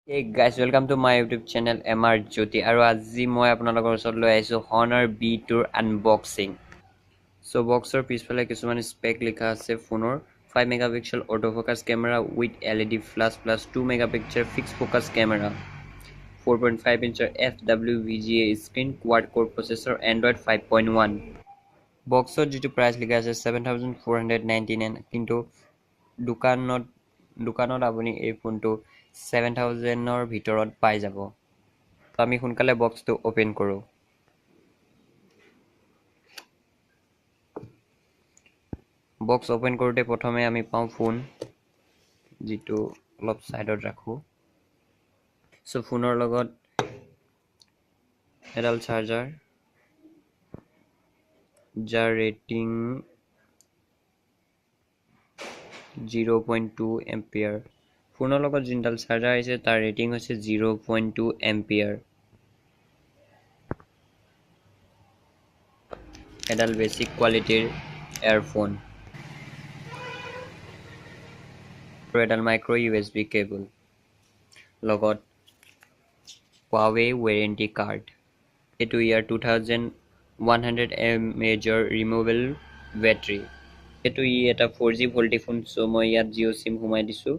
Hey guys, welcome to my YouTube channel MR Jyoti. আৰু আজি মই আপোনালোকৰ ওচৰত লৈ আহিছো Honor B2 unboxing. So boxৰ পিছফালে কিছুমান স্পেক লিখা আছে ফোনৰ 5 megapixel autofocus camera with LED flash plus 2 megapixel fixed focus camera. 4.5 inch FWVGA screen, quad core processor, Android 5.1. বক্সত যেটো প্ৰাইস লিখা আছে 7499 কিন্তু দোকানত আপুনি এই ফোনটো 7000 ৰ ভিতৰত পাই যাব। তো আমি সোনকালে বক্সটো ওপেন কৰো। বক্স ওপেন কৰোতে প্ৰথমে আমি পাওঁ ফোন যেটো অলপ সাইডত ৰাখো। সো ফোনৰ লগত এডাল চাৰ্জাৰ যাৰ ৰেটিং 0.2 এম্পিয়াৰ। ফোনৰ লগত যিনডাল চাৰ্জাৰ আছে তাৰ ৰেটিং হৈছে 0.2 এম্পিয়াৰ। এডাল বেসিক কোৱালিটিৰ ইয়াৰফোন আৰু এডাল মাইক্ৰো USB কেবল লগত Huawei warranty card. এটো ইয়াৰ 2100 mAh removable battery. এটো এটা 4G ভল্টি ফোন, সো মই ইয়াত জিও সিম ঘুমাই দিছো।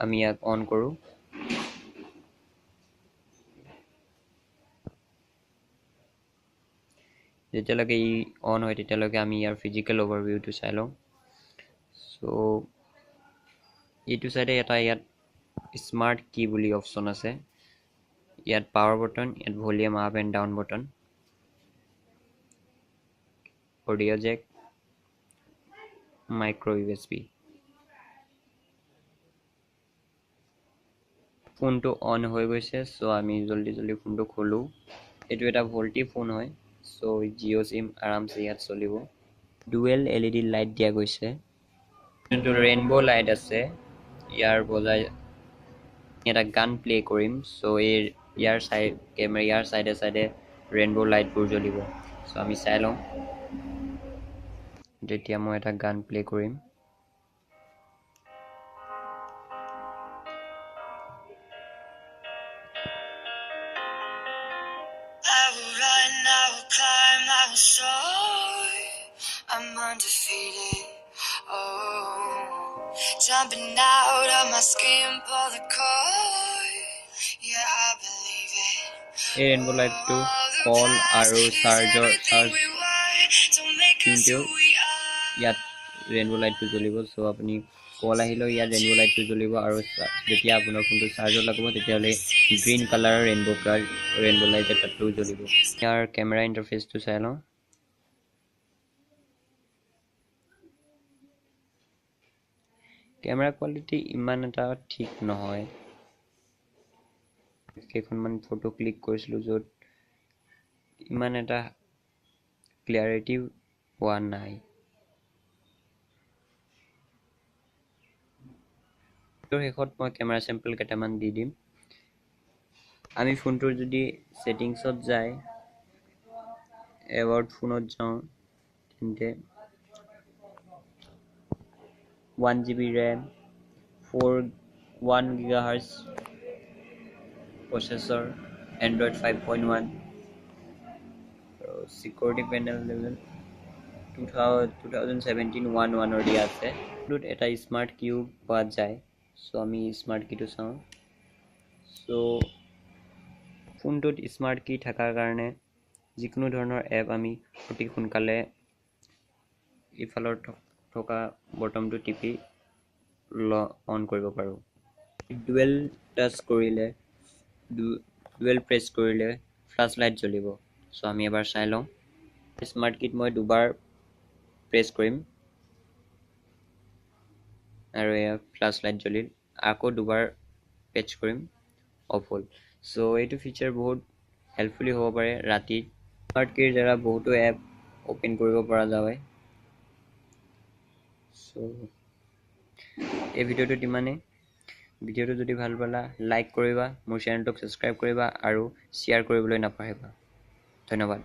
আমি ইয়াক অন কৰো। যেতিয়ালৈকে ই অন হয় তেতিয়ালৈকে আমি ইয়াৰ ফিজিক্যাল ওভাৰভিউটো চাই লওঁ। সো এইটো সাইডে এটা ইয়াত স্মাৰ্ট কি বুলি অপচন আছে। ইয়াত পাৱাৰ বটন, ইয়াত volume up and down button, audio jack, micro USB। ফোনটো অন হৈ গৈছে, সো আমি জলদি ফোনটো খোলো। এটো এটা ভল্টি ফোন হয়, সো জিও সিম আৰামসে ইয়াত চলিব। ডুৱেল LED লাইট দিয়া গৈছে। কিন্তু ৰেইনবো লাইট আছে। ইয়াৰ বজাই এটা গান প্লে কৰিম, সো ইয়াৰ সাইডে ৰেইনবো লাইটবোৰ জ্বলিব। সো আমি চাই লওঁ। যেতিয়া মই এটা গান প্লে কৰিম, I'm undefeated. Oh, jumping out of my skin, pull the cord. Yeah, I believe it. এই ৰেইনবো লাইটটো কল আৰু চাৰ্জ কিন্তু ইয়াত ৰেইনবো লাইটটো জ্বলিব। সো আপুনি কল আহিলেও ইয়াত ৰেইনবো লাইটটো জ্বলিব, আৰু যেতিয়া আপোনাৰ ফোনটো চাৰ্জত লাগিব তেতিয়াহ'লে গ্ৰীণ কালাৰৰ ৰেইনবো লাইট এটাটো জ্বলিব। ইয়াৰ কেমেৰা ইণ্টাৰফেচটো চাই লওঁ। কেমেৰা কোৱালিটি ইমান এটা ঠিক নহয়। কেইখনমান ফটো ক্লিক কৰিছিলো য'ত ইমান এটা ক্লিয়াৰিটি হোৱা নাই। তোৰ শেষত মই কেমেৰা চেম্পল কেইটামান দি দিম। আমি ফোনটোৰ যদি সেটিংছত যায়, এবাউট ফোনত যাওঁ, তেন্তে 1GB RAM, 1 GHz processor, Android 5.1, security panel level 2017-11 or দিয়া আছে। এটা স্মার্ট কিউ পোৱা যায়, সো আমি স্মাৰ্ট কিটো চাওঁ। সো ফোনটোত স্মাৰ্ট কি থাকাৰ কাৰণে যিকোনো ধৰণৰ এপ আমি অতি সোনকালে ইফালৰ থকা বটনটো টিপি অন কৰিব পাৰো। ডুৱেল প্ৰেছ কৰিলে ফ্লাশ লাইট জ্বলিব। সো আমি এবাৰ চাই লওঁ। স্মাৰ্ট কিট মই দুবাৰ প্ৰেছ কৰিম আৰু এয়া ফ্লাশ লাইট জ্বলিল। আকৌ দুবাৰ প্ৰেছ কৰিম, অফ হ'ল। সো এইটো ফিচাৰ বহুত হেল্পফুলি হ'ব পাৰে ৰাতি। স্মাৰ্ট কিৰ দ্বাৰা বহুতো এপ ওপেন কৰিব পৰা যায়। সো এই ভিডিঅ'টোত ইমানেই। ভিডিঅ'টো যদি ভাল পালা লাইক কৰিবা, মোৰ চেনেলটোক সাবস্ক্ৰাইব কৰিবা আৰু শ্বেয়াৰ কৰিবলৈ নাপাহৰিবা। ধন্যবাদ।